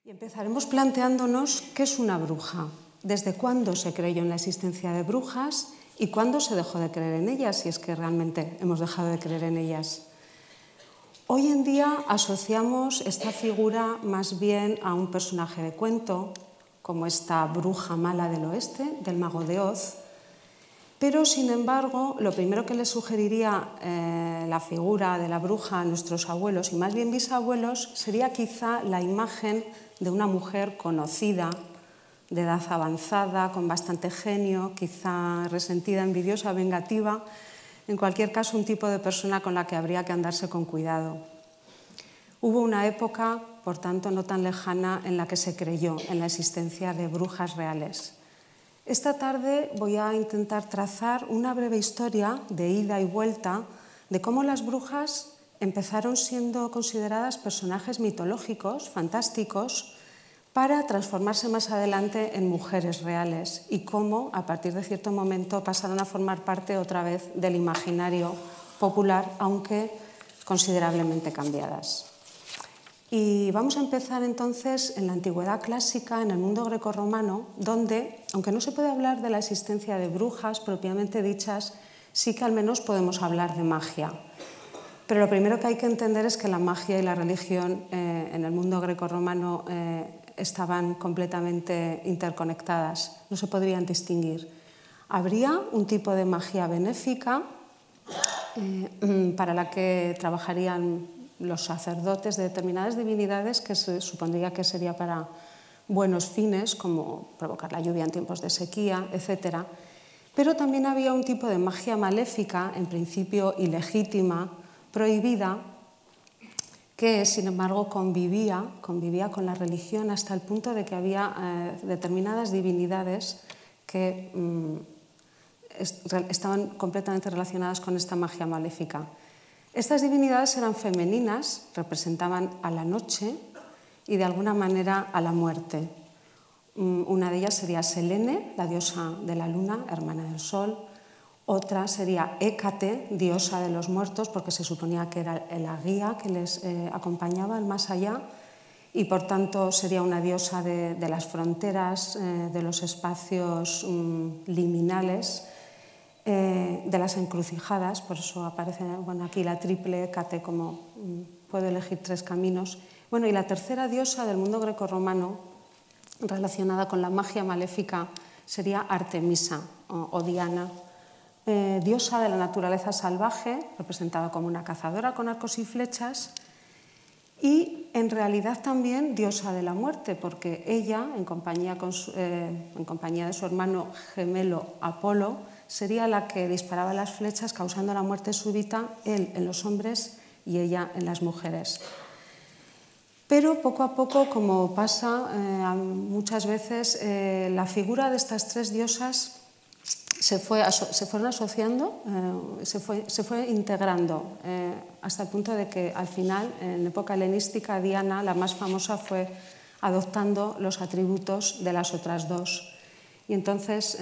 Y empezaremos planteándonos qué es una bruja, desde cuándo se creyó en la existencia de brujas y cuándo se dejó de creer en ellas, si es que realmente hemos dejado de creer en ellas. Hoy en día asociamos esta figura más bien a un personaje de cuento, como esta bruja mala del oeste, del Mago de Oz, pero sin embargo lo primero que les sugeriría la figura de la bruja a nuestros abuelos y más bien bisabuelos sería quizá la imagen de una mujer conocida, de edad avanzada, con bastante genio, quizá resentida, envidiosa, vengativa, en cualquier caso un tipo de persona con la que habría que andarse con cuidado. Hubo una época, por tanto no tan lejana, en la que se creyó en la existencia de brujas reales. Esta tarde voy a intentar trazar una breve historia de ida y vuelta de cómo las brujas empezaron siendo consideradas personajes mitológicos, fantásticos, para transformarse más adelante en mujeres reales y cómo, a partir de cierto momento, pasaron a formar parte otra vez del imaginario popular, aunque considerablemente cambiadas. Y vamos a empezar entonces en la antigüedad clásica, en el mundo grecorromano, donde, aunque no se puede hablar de la existencia de brujas propiamente dichas, sí que al menos podemos hablar de magia. Pero lo primero que hay que entender es que la magia y la religión en el mundo grecorromano estaban completamente interconectadas, no se podrían distinguir. Habría un tipo de magia benéfica para la que trabajarían los sacerdotes de determinadas divinidades que se supondría que sería para buenos fines, como provocar la lluvia en tiempos de sequía, etc. Pero también había un tipo de magia maléfica, en principio ilegítima, prohibida, que sin embargo convivía con la religión hasta el punto de que había determinadas divinidades que estaban completamente relacionadas con esta magia maléfica. Estas divinidades eran femeninas, representaban a la noche y de alguna manera a la muerte. Una de ellas sería Selene, la diosa de la luna, hermana del sol. Otra sería Hécate, diosa de los muertos, porque se suponía que era la guía que les acompañaba al más allá, y por tanto sería una diosa de las fronteras, de los espacios liminales, de las encrucijadas, por eso aparece aquí la triple Hécate, como puede elegir tres caminos. Y la tercera diosa del mundo grecorromano, relacionada con la magia maléfica, sería Artemisa o Diana, diosa de la naturaleza salvaje, representada como una cazadora con arcos y flechas, y en realidad también diosa de la muerte, porque ella, en compañía de su hermano gemelo Apolo, sería la que disparaba las flechas causando la muerte súbita, él en los hombres y ella en las mujeres. Pero poco a poco, como pasa muchas veces, la figura de estas tres diosas se fueron asociando, se fue integrando, hasta el punto de que al final, en época helenística, Diana, la más famosa, fue adoptando los atributos de las otras dos. Y entonces,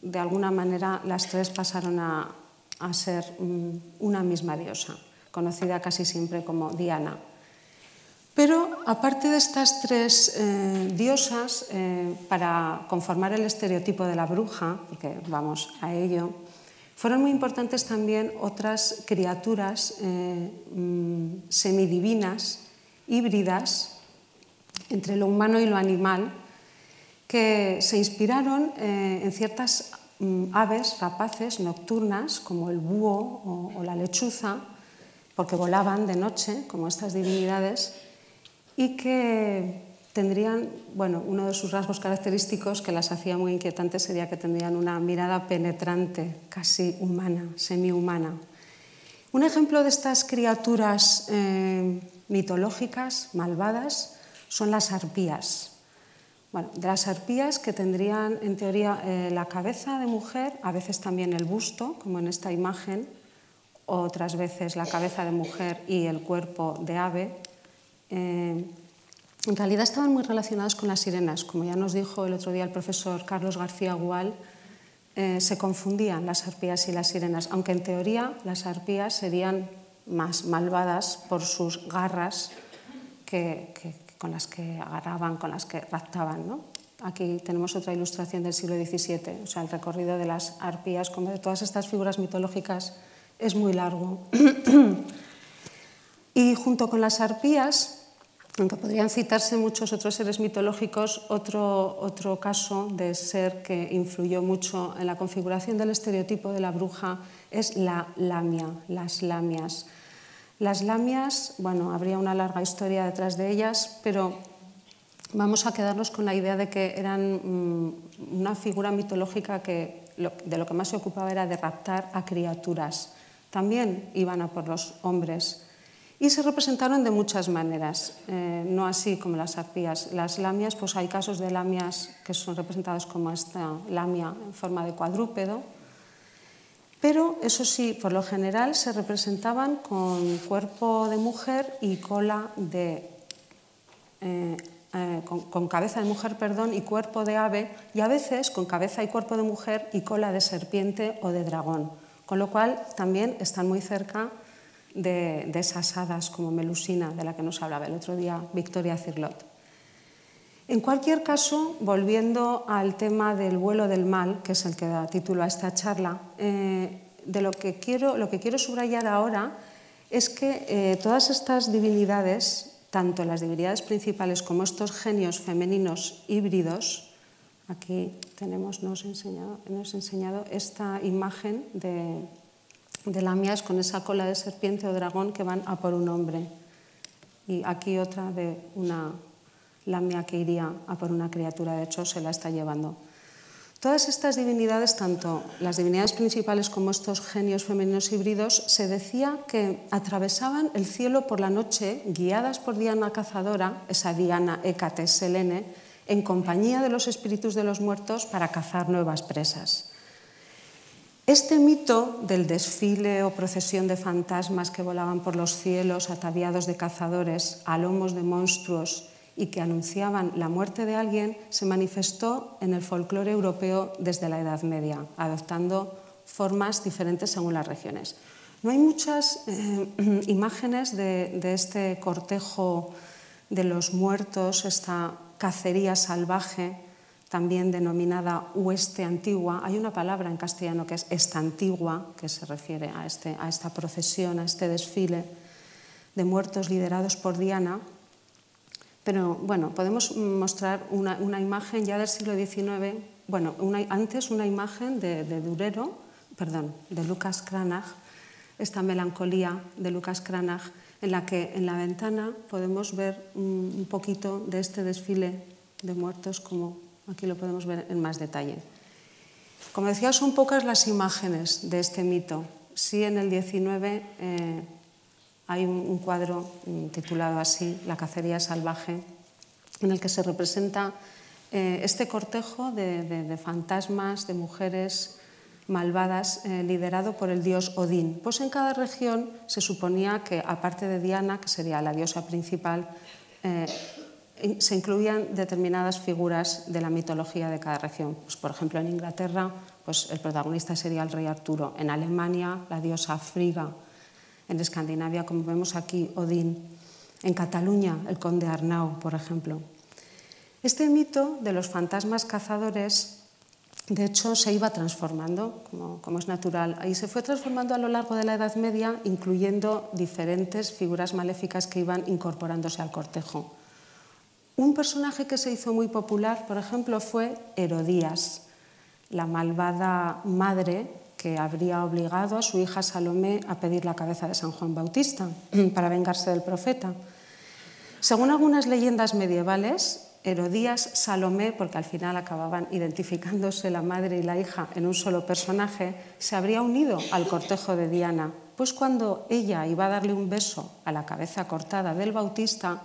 de alguna manera, las tres pasaron a ser una misma diosa, conocida casi siempre como Diana. Pero aparte de estas tres diosas, para conformar el estereotipo de la bruja, porque vamos a ello, fueron muy importantes también otras criaturas semidivinas, híbridas, entre lo humano y lo animal, que se inspiraron en ciertas aves rapaces nocturnas, como el búho o la lechuza, porque volaban de noche, como estas divinidades, y que tendrían, uno de sus rasgos característicos que las hacía muy inquietantes sería que tendrían una mirada penetrante, casi humana, semihumana. Un ejemplo de estas criaturas mitológicas, malvadas, son las arpías. De las arpías, que tendrían en teoría la cabeza de mujer, a veces también el busto, como en esta imagen, otras veces la cabeza de mujer y el cuerpo de ave. En realidad estaban muy relacionadas con las sirenas. Como ya nos dijo el otro día el profesor Carlos García Gual, se confundían las arpías y las sirenas, aunque en teoría las arpías serían más malvadas por sus garras que con las que agarraban, con las que raptaban, ¿no? Aquí tenemos otra ilustración del siglo XVII, o sea, el recorrido de las arpías, como de todas estas figuras mitológicas, es muy largo. Y junto con las arpías, aunque podrían citarse muchos otros seres mitológicos, otro caso de ser que influyó mucho en la configuración del estereotipo de la bruja es la lamia, las lamias. Las lamias, bueno, habría una larga historia detrás de ellas, pero vamos a quedarnos con la idea de que eran una figura mitológica que de lo que más se ocupaba era de raptar a criaturas. También iban a por los hombres. Y se representaron de muchas maneras, no así como las arpías. Las lamias, pues hay casos de lamias que son representadas como esta lamia en forma de cuadrúpedo, pero eso sí, por lo general se representaban con cuerpo de mujer y cola de... con cabeza de mujer, perdón, y cuerpo de ave, y a veces con cabeza y cuerpo de mujer y cola de serpiente o de dragón, con lo cual también están muy cerca de esas hadas como Melusina, de la que nos hablaba el otro día Victoria Cirlot. En cualquier caso, volviendo al tema del vuelo del mal, que es el que da título a esta charla, lo que quiero subrayar ahora es que todas estas divinidades, tanto las divinidades principales como estos genios femeninos híbridos, aquí tenemos, nos he enseñado esta imagen de lamias con esa cola de serpiente o dragón que van a por un hombre. Y aquí otra de una lamia que iría a por una criatura, de hecho se la está llevando. Todas estas divinidades, tanto las divinidades principales como estos genios femeninos híbridos, se decía que atravesaban el cielo por la noche, guiadas por Diana cazadora, esa Diana Hécate Selene, en compañía de los espíritus de los muertos para cazar nuevas presas. Este mito del desfile o procesión de fantasmas que volaban por los cielos ataviados de cazadores a lomos de monstruos y que anunciaban la muerte de alguien se manifestó en el folclore europeo desde la Edad Media, adoptando formas diferentes según las regiones. No hay muchas imágenes de este cortejo de los muertos, esta cacería salvaje, también denominada hueste antigua. Hay una palabra en castellano que es estantigua, que se refiere a esta procesión, a este desfile de muertos liderados por Diana. Pero bueno, podemos mostrar una imagen ya del siglo XIX, bueno, antes una imagen de Lucas Cranach, esta melancolía de Lucas Cranach, en la que en la ventana podemos ver un poquito de este desfile de muertos, como aquí lo podemos ver en más detalle. Como decía, son pocas las imágenes de este mito. Sí, en el XIX hay un cuadro titulado así, La cacería salvaje, en el que se representa este cortejo de fantasmas, de mujeres malvadas, liderado por el dios Odín. Pues en cada región se suponía que, aparte de Diana, que sería la diosa principal, se incluían determinadas figuras de la mitología de cada región. Pues, por ejemplo, en Inglaterra, pues, el protagonista sería el rey Arturo. En Alemania, la diosa Frigga. En Escandinavia, como vemos aquí, Odín. En Cataluña, el conde Arnau, por ejemplo. Este mito de los fantasmas cazadores, de hecho, se iba transformando, como es natural, y se fue transformando a lo largo de la Edad Media, incluyendo diferentes figuras maléficas que iban incorporándose al cortejo. Un personaje que se hizo muy popular, por ejemplo, fue Herodías, la malvada madre que habría obligado a su hija Salomé a pedir la cabeza de San Juan Bautista para vengarse del profeta. Según algunas leyendas medievales, Herodías, Salomé, porque al final acababan identificándose la madre y la hija en un solo personaje, se habría unido al cortejo de Diana, pues cuando ella iba a darle un beso a la cabeza cortada del Bautista,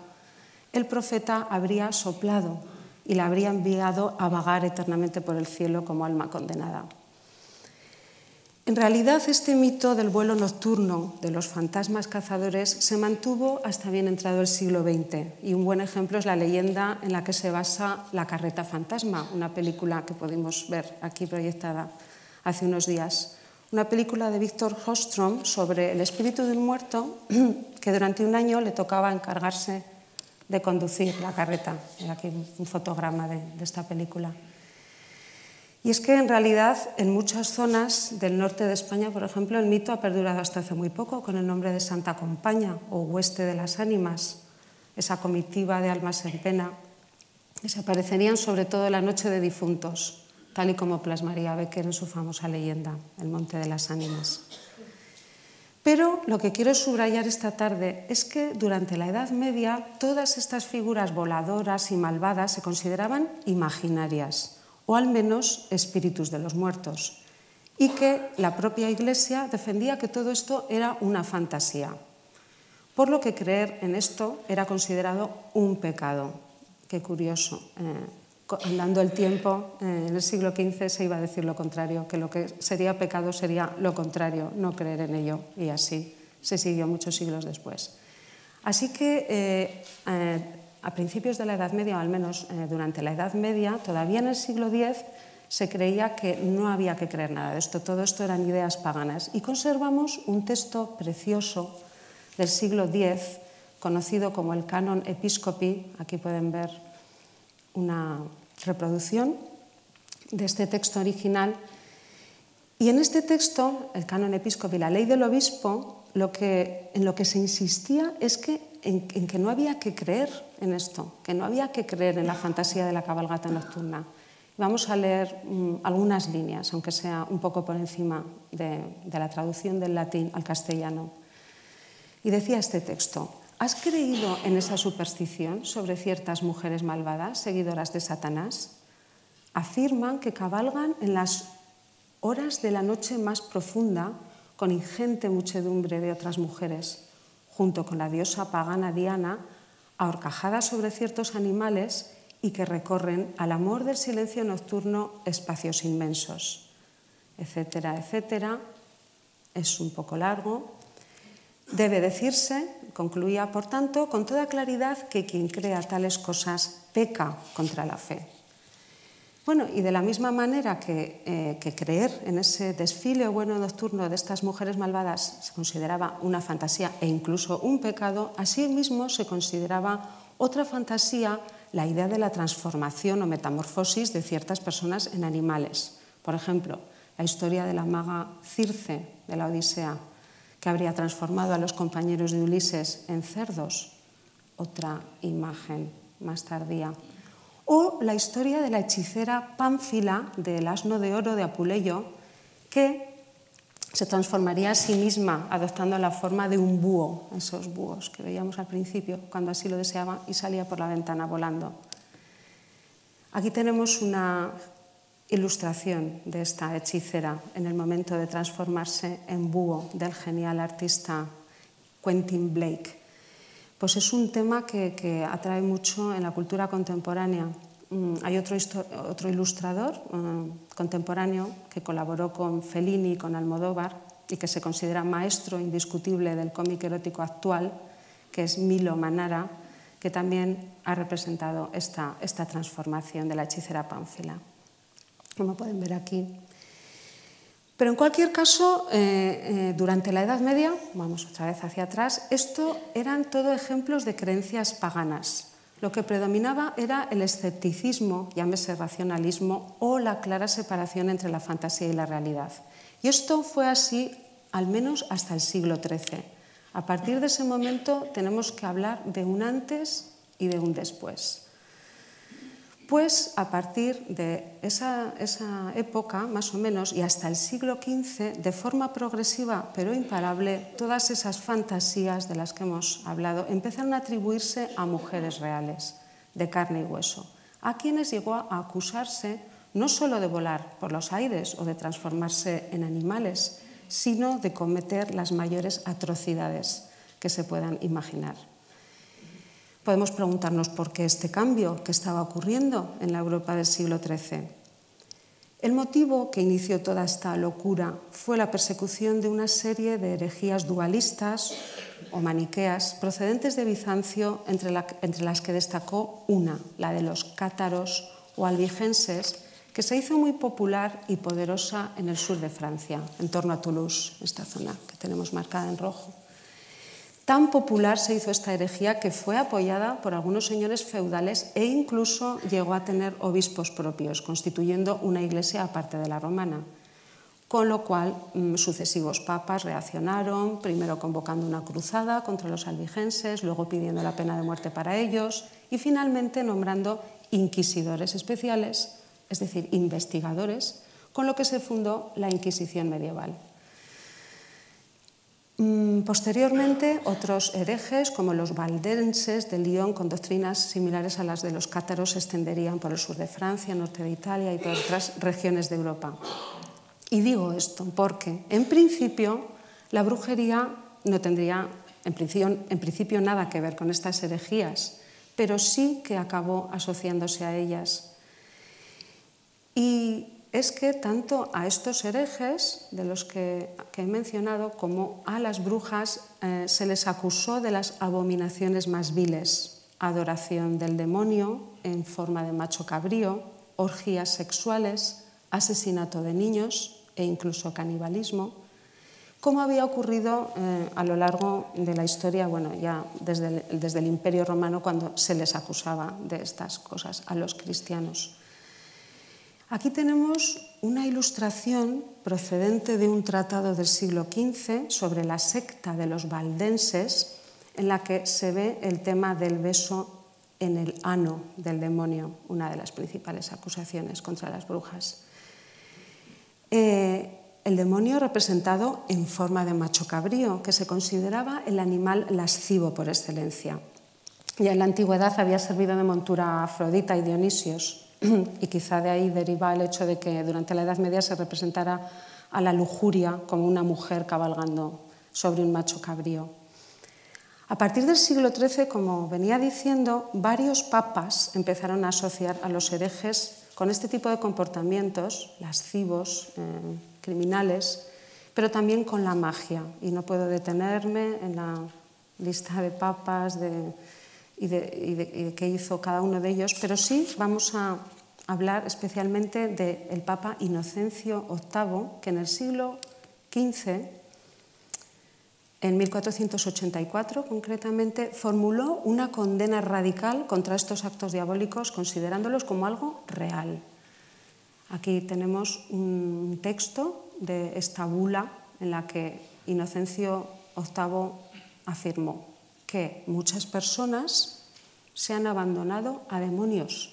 el profeta habría soplado y la habría enviado a vagar eternamente por el cielo como alma condenada. En realidad, este mito del vuelo nocturno de los fantasmas cazadores se mantuvo hasta bien entrado el siglo XX, y un buen ejemplo es la leyenda en la que se basa La carreta fantasma, una película que pudimos ver aquí proyectada hace unos días. Una película de Victor Håström sobre el espíritu de un muerto que durante un año le tocaba encargarse de conducir la carreta. Hay aquí un fotograma de esta película. Y es que en realidad en muchas zonas del norte de España, por ejemplo, el mito ha perdurado hasta hace muy poco con el nombre de Santa Compaña o Hueste de las Ánimas, esa comitiva de almas en pena, que se aparecerían sobre todo en la Noche de Difuntos, tal y como plasmaría Becker en su famosa leyenda, El Monte de las Ánimas. Pero lo que quiero subrayar esta tarde es que durante la Edad Media todas estas figuras voladoras y malvadas se consideraban imaginarias, o al menos espíritus de los muertos, y que la propia Iglesia defendía que todo esto era una fantasía, por lo que creer en esto era considerado un pecado. Qué curioso. Andando el tiempo, en el siglo XV se iba a decir lo contrario, que lo que sería pecado sería lo contrario, no creer en ello, y así se siguió muchos siglos después. Así que a principios de la Edad Media, o al menos durante la Edad Media, todavía en el siglo X, se creía que no había que creer nada de esto, todo esto eran ideas paganas. Y conservamos un texto precioso del siglo X, conocido como el Canon Episcopi. Aquí pueden ver una reproducción de este texto original. Y en este texto, el Canon Episcopi, la ley del obispo, en lo que se insistía es que en que no había que creer en esto, que no había que creer en la fantasía de la cabalgata nocturna. Vamos a leer algunas líneas, aunque sea un poco por encima de la traducción del latín al castellano. Y decía este texto: ¿has creído en esa superstición sobre ciertas mujeres malvadas, seguidoras de Satanás? Afirman que cabalgan en las horas de la noche más profunda con ingente muchedumbre de otras mujeres, junto con la diosa pagana Diana, ahorcajadas sobre ciertos animales y que recorren al amor del silencio nocturno espacios inmensos, etcétera, etcétera. Es un poco largo. Debe decirse, concluía por tanto, con toda claridad que quien crea tales cosas peca contra la fe. Bueno, y de la misma manera que creer en ese desfile bueno nocturno de estas mujeres malvadas se consideraba una fantasía e incluso un pecado, asimismo se consideraba otra fantasía la idea de la transformación o metamorfosis de ciertas personas en animales. Por ejemplo, la historia de la maga Circe de la Odisea, que habría transformado a los compañeros de Ulises en cerdos, otra imagen más tardía. O la historia de la hechicera Pánfila del asno de oro de Apuleyo, que se transformaría a sí misma adoptando la forma de un búho, esos búhos que veíamos al principio cuando así lo deseaba y salía por la ventana volando. Aquí tenemos una ilustración de esta hechicera en el momento de transformarse en búho del genial artista Quentin Blake. Pues es un tema que atrae mucho en la cultura contemporánea. Hay otro ilustrador contemporáneo que colaboró con Fellini y con Almodóvar y que se considera maestro indiscutible del cómic erótico actual, que es Milo Manara, que también ha representado esta transformación de la hechicera Pánfila, como pueden ver aquí. Pero en cualquier caso, durante la Edad Media, vamos otra vez hacia atrás, esto eran todo ejemplos de creencias paganas. Lo que predominaba era el escepticismo, llámese racionalismo, o la clara separación entre la fantasía y la realidad. Y esto fue así al menos hasta el siglo XIII. A partir de ese momento tenemos que hablar de un antes y de un después. Pues a partir de esa época, más o menos, y hasta el siglo XV, de forma progresiva pero imparable, todas esas fantasías de las que hemos hablado empezaron a atribuirse a mujeres reales, de carne y hueso, a quienes llegó a acusarse no solo de volar por los aires o de transformarse en animales, sino de cometer las mayores atrocidades que se puedan imaginar. Podemos preguntarnos por qué este cambio que estaba ocurriendo en la Europa del siglo XIII. El motivo que inició toda esta locura fue la persecución de una serie de herejías dualistas o maniqueas procedentes de Bizancio, entre las que destacó una, la de los cátaros o albigenses, que se hizo muy popular y poderosa en el sur de Francia, en torno a Toulouse, esta zona que tenemos marcada en rojo. Tan popular se hizo esta herejía que fue apoyada por algunos señores feudales e incluso llegó a tener obispos propios, constituyendo una iglesia aparte de la romana. Con lo cual, sucesivos papas reaccionaron, primero convocando una cruzada contra los albigenses, luego pidiendo la pena de muerte para ellos y finalmente nombrando inquisidores especiales, es decir, investigadores, con lo que se fundó la Inquisición medieval. Posteriormente, otros herejes, como los valdenses de Lyon, con doctrinas similares a las de los cátaros, se extenderían por el sur de Francia, norte de Italia y por otras regiones de Europa. Y digo esto porque, en principio, la brujería no tendría, en principio, nada que ver con estas herejías, pero sí que acabó asociándose a ellas. Y es que tanto a estos herejes, de los que he mencionado, como a las brujas, se les acusó de las abominaciones más viles: adoración del demonio en forma de macho cabrío, orgías sexuales, asesinato de niños e incluso canibalismo, como había ocurrido a lo largo de la historia, bueno, ya desde el Imperio Romano, cuando se les acusaba de estas cosas a los cristianos. Aquí tenemos una ilustración procedente de un tratado del siglo XV sobre la secta de los valdenses, en la que se ve el tema del beso en el ano del demonio, una de las principales acusaciones contra las brujas. El demonio representado en forma de macho cabrío, que se consideraba el animal lascivo por excelencia. Ya en la antigüedad había servido de montura a Afrodita y Dionisios, y quizá de ahí deriva el hecho de que durante la Edad Media se representara a la lujuria como una mujer cabalgando sobre un macho cabrío. A partir del siglo XIII, como venía diciendo, varios papas empezaron a asociar a los herejes con este tipo de comportamientos lascivos, criminales, pero también con la magia. Y no puedo detenerme en la lista de papas y de qué hizo cada uno de ellos, pero sí vamos a hablar especialmente del Papa Inocencio VIII, que en el siglo XV, en 1484 concretamente, formuló una condena radical contra estos actos diabólicos, considerándolos como algo real. Aquí tenemos un texto de esta bula en la que Inocencio VIII afirmó que muchas personas se han abandonado a demonios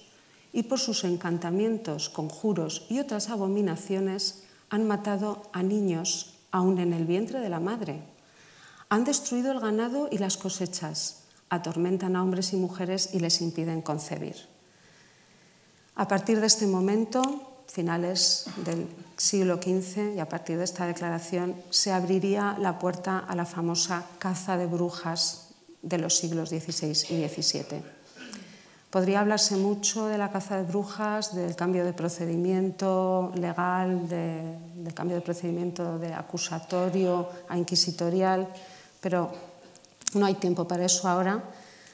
y por sus encantamientos, conjuros y otras abominaciones han matado a niños aún en el vientre de la madre. Han destruido el ganado y las cosechas, atormentan a hombres y mujeres y les impiden concebir. A partir de este momento, finales del siglo XV, y a partir de esta declaración, se abriría la puerta a la famosa caza de brujas de los siglos XVI y XVII. Podría hablarse mucho de la caza de brujas, del cambio de procedimiento legal, del cambio de procedimiento de acusatorio a inquisitorial, pero no hay tiempo para eso ahora.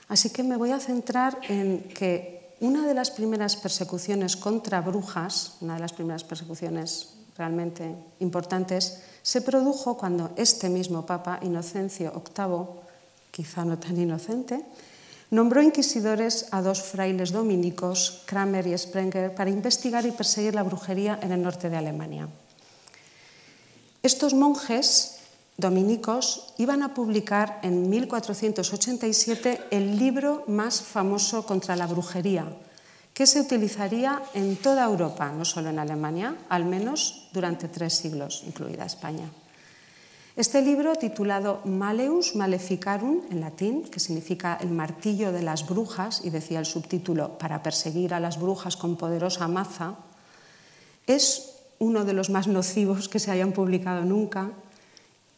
Así que me voy a centrar en que una de las primeras persecuciones contra brujas, una de las primeras persecuciones realmente importantes, se produjo cuando este mismo Papa, Inocencio VIII, quizá no tan inocente, nombró inquisidores a dos frailes dominicos, Kramer y Sprenger, para investigar y perseguir la brujería en el norte de Alemania. Estos monjes dominicos iban a publicar en 1487 el libro más famoso contra la brujería, que se utilizaría en toda Europa, no solo en Alemania, al menos durante 3 siglos, incluida España. Este libro, titulado Malleus Maleficarum, en latín, que significa el martillo de las brujas, y decía el subtítulo, para perseguir a las brujas con poderosa maza, es uno de los más nocivos que se hayan publicado nunca.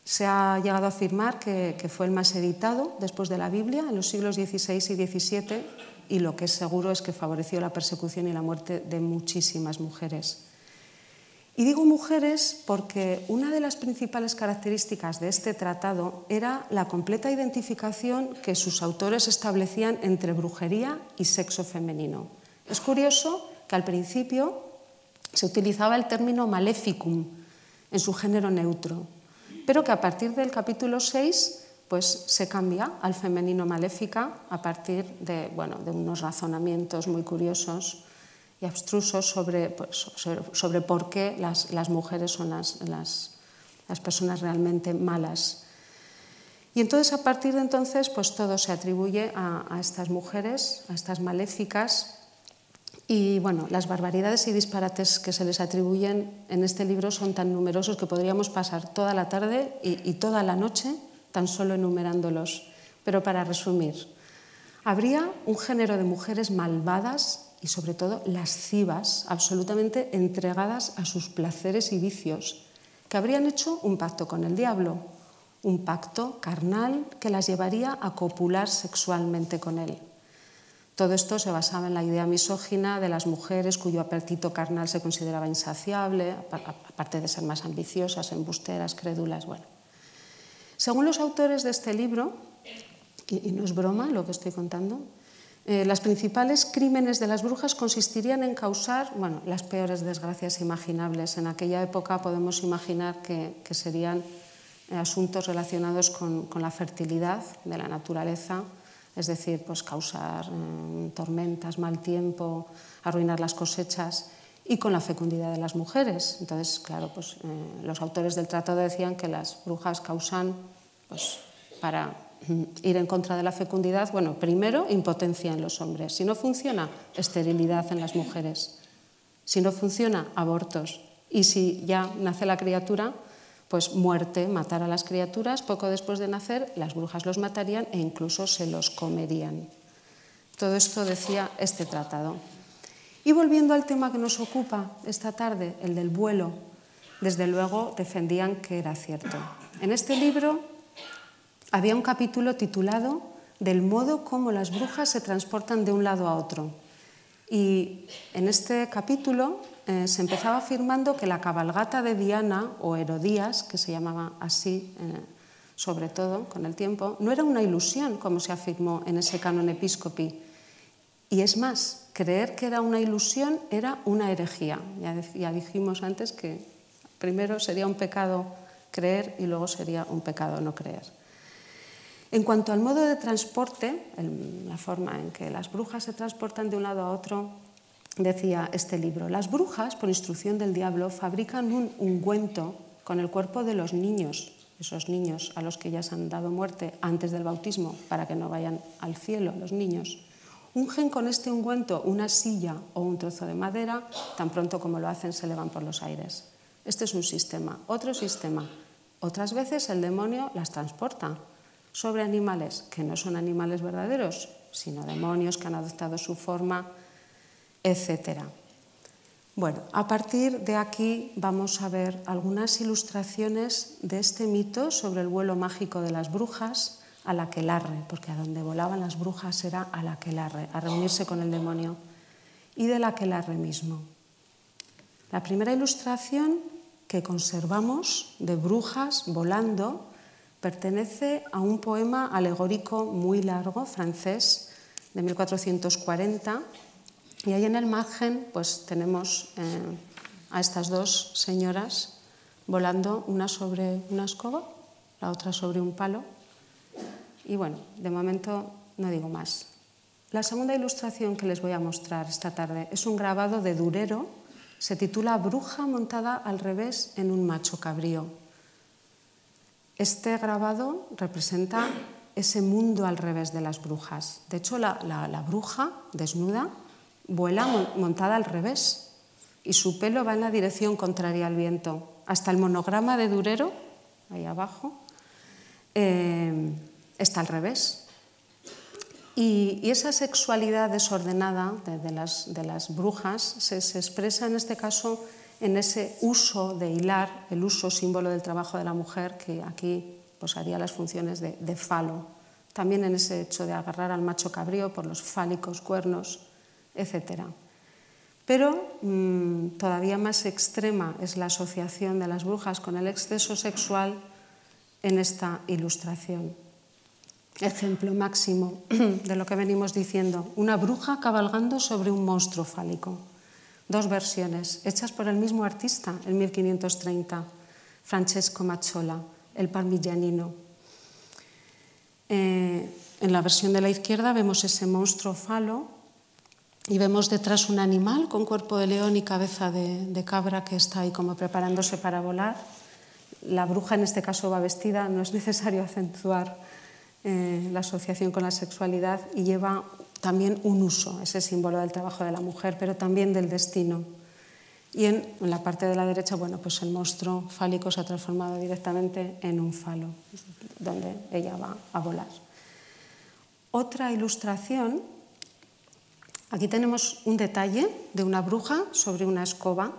Se ha llegado a afirmar que fue el más editado después de la Biblia en los siglos XVI y XVII, y lo que es seguro es que favoreció la persecución y la muerte de muchísimas mujeres. Y digo mujeres porque una de las principales características de este tratado era la completa identificación que sus autores establecían entre brujería y sexo femenino. Es curioso que al principio se utilizaba el término maleficum en su género neutro, pero que a partir del capítulo 6 pues se cambia al femenino maléfica a partir de unos razonamientos muy curiosos y abstrusos sobre por qué las mujeres son las personas realmente malas. Y entonces, a partir de entonces, pues todo se atribuye a estas mujeres, a estas maléficas. Y bueno, las barbaridades y disparates que se les atribuyen en este libro son tan numerosos que podríamos pasar toda la tarde y toda la noche tan solo enumerándolos. Pero para resumir, habría un género de mujeres malvadas y sobre todo lascivas, absolutamente entregadas a sus placeres y vicios, que habrían hecho un pacto con el diablo, un pacto carnal que las llevaría a copular sexualmente con él. Todo esto se basaba en la idea misógina de las mujeres cuyo apetito carnal se consideraba insaciable, aparte de ser más ambiciosas, embusteras, crédulas. Bueno. Según los autores de este libro, y no es broma lo que estoy contando, los principales crímenes de las brujas consistirían en causar las peores desgracias imaginables. En aquella época podemos imaginar que serían asuntos relacionados con la fertilidad de la naturaleza, es decir, pues causar tormentas, mal tiempo, arruinar las cosechas, y con la fecundidad de las mujeres. Entonces, claro, pues los autores del tratado decían que las brujas causan, pues para ir en contra de la fecundidad, primero impotencia en los hombres, si no funciona, esterilidad en las mujeres, si no funciona, abortos, y si ya nace la criatura, pues muerte, matar a las criaturas. Poco después de nacer, las brujas los matarían e incluso se los comerían. Todo esto decía este tratado. Y volviendo al tema que nos ocupa esta tarde, el del vuelo, desde luego defendían que era cierto. En este libro había un capítulo titulado «Del modo como las brujas se transportan de un lado a otro». Y en este capítulo se empezaba afirmando que la cabalgata de Diana, o Herodías, que se llamaba así sobre todo con el tiempo, no era una ilusión, como se afirmó en ese canon episcopi. Y es más, creer que era una ilusión era una herejía. Ya dijimos antes que primero sería un pecado creer y luego sería un pecado no creer. En cuanto al modo de transporte, la forma en que las brujas se transportan de un lado a otro, decía este libro, las brujas, por instrucción del diablo, fabrican un ungüento con el cuerpo de los niños, esos niños a los que ya se han dado muerte antes del bautismo, para que no vayan al cielo los niños. Ungen con este ungüento una silla o un trozo de madera, tan pronto como lo hacen se elevan por los aires. Este es un sistema. Otro sistema. Otras veces el demonio las transporta sobre animales que no son animales verdaderos, sino demonios que han adoptado su forma, etc. Bueno, a partir de aquí vamos a ver algunas ilustraciones de este mito sobre el vuelo mágico de las brujas a la aquelarre, porque a donde volaban las brujas era a la aquelarre, a reunirse con el demonio, y del aquelarre mismo. La primera ilustración que conservamos de brujas volando pertenece a un poema alegórico muy largo, francés, de 1440, y ahí en el margen pues, tenemos a estas dos señoras volando, una sobre una escoba, la otra sobre un palo. Y bueno, de momento no digo más. La segunda ilustración que les voy a mostrar esta tarde es un grabado de Durero, se titula Bruja montada al revés en un macho cabrío. Este grabado representa ese mundo al revés de las brujas. De hecho, la bruja desnuda vuela montada al revés y su pelo va en la dirección contraria al viento. Hasta el monograma de Durero, ahí abajo, está al revés. Y esa sexualidad desordenada de las brujas se expresa en este caso en ese uso de hilar, el uso símbolo del trabajo de la mujer, que aquí pues, haría las funciones de falo. También en ese hecho de agarrar al macho cabrío por los fálicos cuernos, etc. Pero todavía más extrema es la asociación de las brujas con el exceso sexual en esta ilustración. Ejemplo máximo de lo que venimos diciendo, una bruja cabalgando sobre un monstruo fálico. Dos versiones, hechas por el mismo artista en 1530, Francesco Macciola, el parmigianino. En la versión de la izquierda vemos ese monstruo falo y vemos detrás un animal con cuerpo de león y cabeza de cabra que está ahí como preparándose para volar. La bruja en este caso va vestida, no es necesario acentuar la asociación con la sexualidad, y lleva también un uso, ese símbolo del trabajo de la mujer, pero también del destino. Y en la parte de la derecha, bueno, pues el monstruo fálico se ha transformado directamente en un falo, donde ella va a volar. Otra ilustración, aquí tenemos un detalle de una bruja sobre una escoba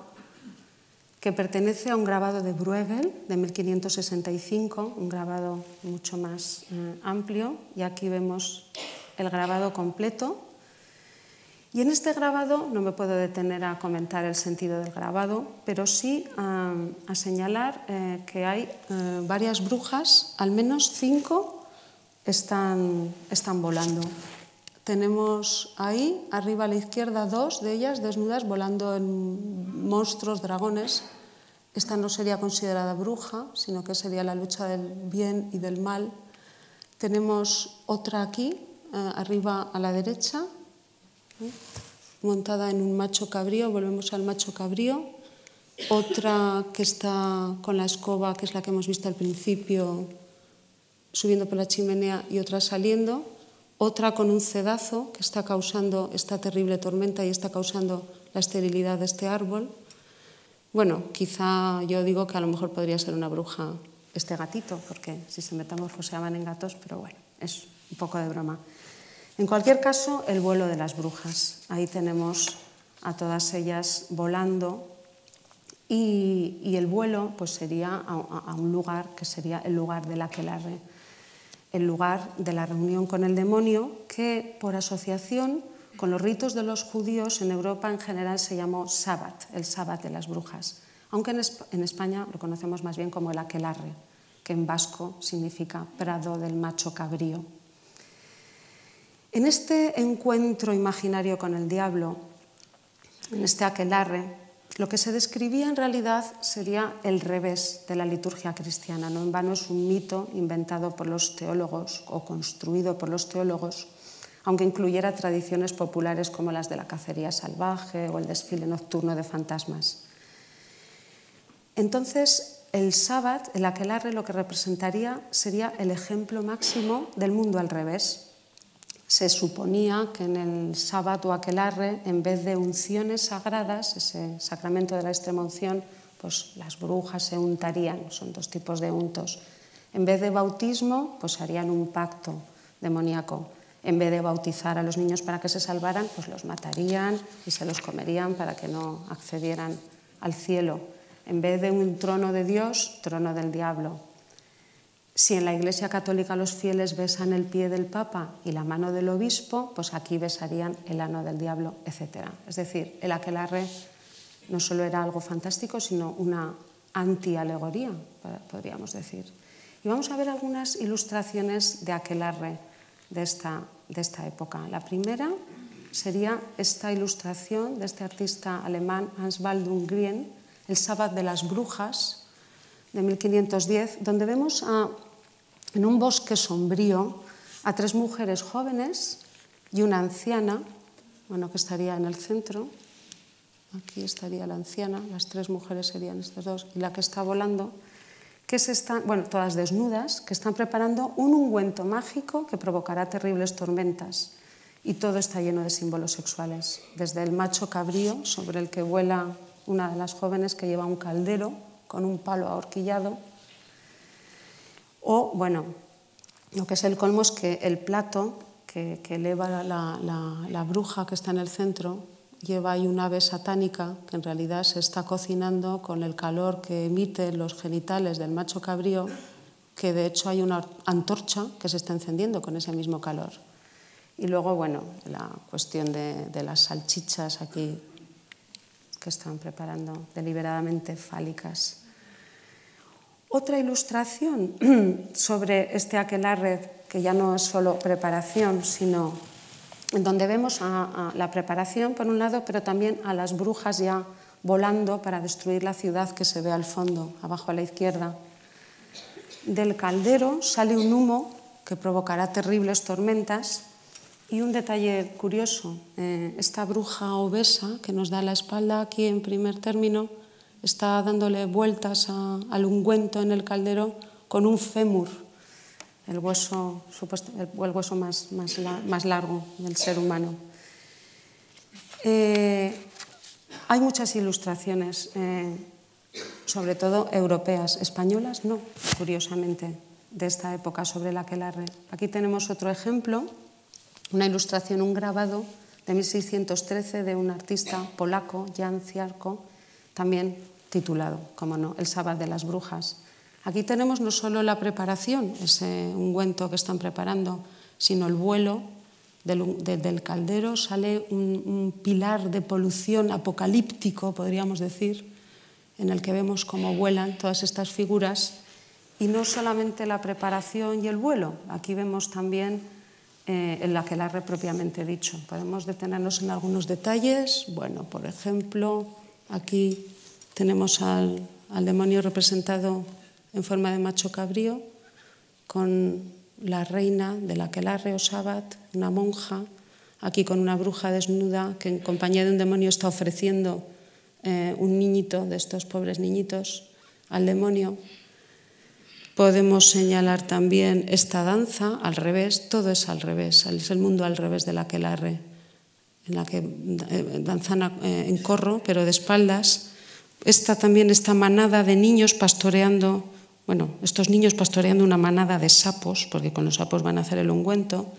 que pertenece a un grabado de Bruegel de 1565, un grabado mucho más amplio, y aquí vemos el grabado completo. Y en este grabado no me puedo detener a comentar el sentido del grabado, pero sí a señalar que hay varias brujas, al menos 5 están volando. Tenemos ahí, arriba a la izquierda, 2 de ellas desnudas volando en monstruos, dragones. Esta no sería considerada bruja, sino que sería la lucha del bien y del mal. Tenemos otra aquí, arriba a la derecha, montada en un macho cabrío, volvemos al macho cabrío. Otra que está con la escoba, que es la que hemos visto al principio, subiendo por la chimenea, y otra saliendo. Otra con un cedazo que está causando esta terrible tormenta y está causando la esterilidad de este árbol. Bueno, quizá yo digo que a lo mejor podría ser una bruja este gatito, porque si se metamorfoseaban en gatos, pero bueno, es un poco de broma. En cualquier caso, el vuelo de las brujas. Ahí tenemos a todas ellas volando, y el vuelo pues sería a un lugar que sería el lugar del aquelarre, el lugar de la reunión con el demonio, que por asociación con los ritos de los judíos en Europa en general se llamó Sabbat, el Sabbat de las brujas, aunque en España lo conocemos más bien como el aquelarre, que en vasco significa prado del macho cabrío. En este encuentro imaginario con el diablo, en este aquelarre, lo que se describía en realidad sería el revés de la liturgia cristiana. No en vano es un mito inventado por los teólogos o construido por los teólogos, aunque incluyera tradiciones populares como las de la cacería salvaje o el desfile nocturno de fantasmas. Entonces, el Sabbat, el aquelarre, lo que representaría sería el ejemplo máximo del mundo al revés. Se suponía que en el Sabbat o aquelarre, en vez de unciones sagradas, ese sacramento de la extrema unción, pues las brujas se untarían, son 2 tipos de untos. En vez de bautismo, pues harían un pacto demoníaco. En vez de bautizar a los niños para que se salvaran, pues los matarían y se los comerían para que no accedieran al cielo. En vez de un trono de Dios, trono del diablo. Si en la Iglesia Católica los fieles besan el pie del Papa y la mano del obispo, pues aquí besarían el ano del diablo, etc. Es decir, el aquelarre no solo era algo fantástico, sino una anti-alegoría, podríamos decir. Y vamos a ver algunas ilustraciones de aquelarre de esta época. La primera sería esta ilustración de este artista alemán Hans Baldung Grien, el Sabbat de las brujas, de 1510, donde vemos en un bosque sombrío a 3 mujeres jóvenes y una anciana, bueno, que estaría en el centro. Aquí estaría la anciana, las 3 mujeres serían estas 2, y la que está volando, que todas desnudas, que están preparando un ungüento mágico que provocará terribles tormentas. Y todo está lleno de símbolos sexuales, desde el macho cabrío, sobre el que vuela una de las jóvenes, que lleva un caldero con un palo ahorquillado, o, bueno, lo que es el colmo es que el plato que eleva la bruja que está en el centro lleva ahí un ave satánica que en realidad se está cocinando con el calor que emiten los genitales del macho cabrío, que de hecho hay una antorcha que se está encendiendo con ese mismo calor. Y luego, bueno, la cuestión de las salchichas aquí que están preparando deliberadamente fálicas. Otra ilustración sobre este aquelarre, que ya no es solo preparación, sino en donde vemos a la preparación por un lado, pero también a las brujas ya volando para destruir la ciudad, que se ve al fondo, abajo a la izquierda. Del caldero sale un humo que provocará terribles tormentas. Y un detalle curioso, esta bruja obesa que nos da la espalda aquí en primer término está dándole vueltas al ungüento en el caldero con un fémur, el hueso más largo del ser humano. Hay muchas ilustraciones, sobre todo europeas, españolas no, curiosamente, de esta época sobre el aquelarre. Aquí tenemos otro ejemplo, una ilustración, un grabado de 1613 de un artista polaco, Jan Ciarko, también titulado, como no, El Sabbat de las Brujas. Aquí tenemos no solo la preparación, ese ungüento que están preparando, sino el vuelo del caldero. Sale un pilar de polución apocalíptico, podríamos decir, en el que vemos cómo vuelan todas estas figuras. Y no solamente la preparación y el vuelo, aquí vemos también el aquelarre propiamente dicho. Podemos detenernos en algunos detalles. Bueno, por ejemplo, aquí tenemos al demonio representado en forma de macho cabrío, con la reina del aquelarre o Sabbat, una monja, aquí con una bruja desnuda que en compañía de un demonio está ofreciendo un niñito, de estos pobres niñitos, al demonio. Podemos señalar también esta danza al revés, todo es al revés, es el mundo al revés del aquelarre, en la que danzan en corro, pero de espaldas. Esta manada de niños pastoreando, estos niños pastoreando una manada de sapos, porque con los sapos van a hacer el ungüento.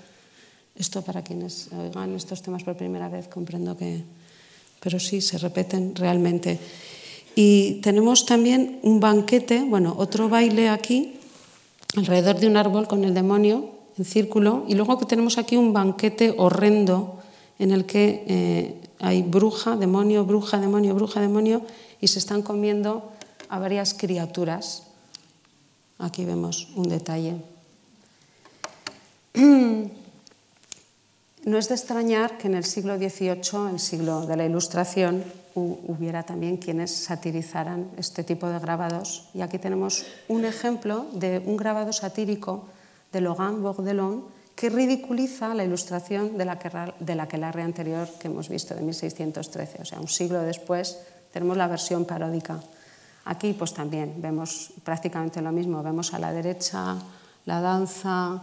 Esto, para quienes oigan estos temas por primera vez, comprendo que, pero sí, se repiten realmente. Y tenemos también un banquete, otro baile aquí, alrededor de un árbol con el demonio en círculo, y luego que tenemos aquí un banquete horrendo en el que hay bruja, demonio, bruja, demonio, bruja, demonio, y se están comiendo a varias criaturas. Aquí vemos un detalle. No es de extrañar que en el siglo XVIII, el siglo de la Ilustración, hubiera también quienes satirizaran este tipo de grabados. Y aquí tenemos un ejemplo de un grabado satírico de Laurent Bourdelon que ridiculiza la ilustración del aquelarre anterior que hemos visto, de 1613. O sea, un siglo después tenemos la versión paródica. Aquí pues también vemos prácticamente lo mismo. Vemos a la derecha la danza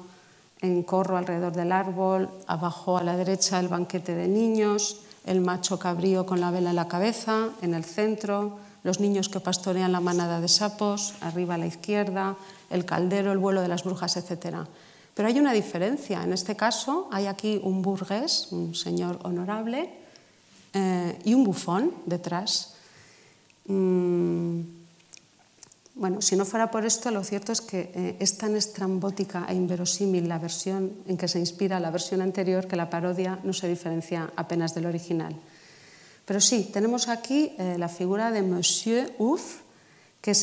en corro alrededor del árbol, abajo a la derecha el banquete de niños, el macho cabrío con la vela en la cabeza, en el centro, los niños que pastorean la manada de sapos, arriba a la izquierda, el caldero, el vuelo de las brujas, etc. Pero hay una diferencia. En este caso hay aquí un burgués, un señor honorable, y un bufón detrás. Si no fuera por esto, lo cierto es que es tan estrambótica e inverosímil la versión en que se inspira la versión anterior que la parodia no se diferencia apenas del original. Pero sí, tenemos aquí la figura de Monsieur Ouf, que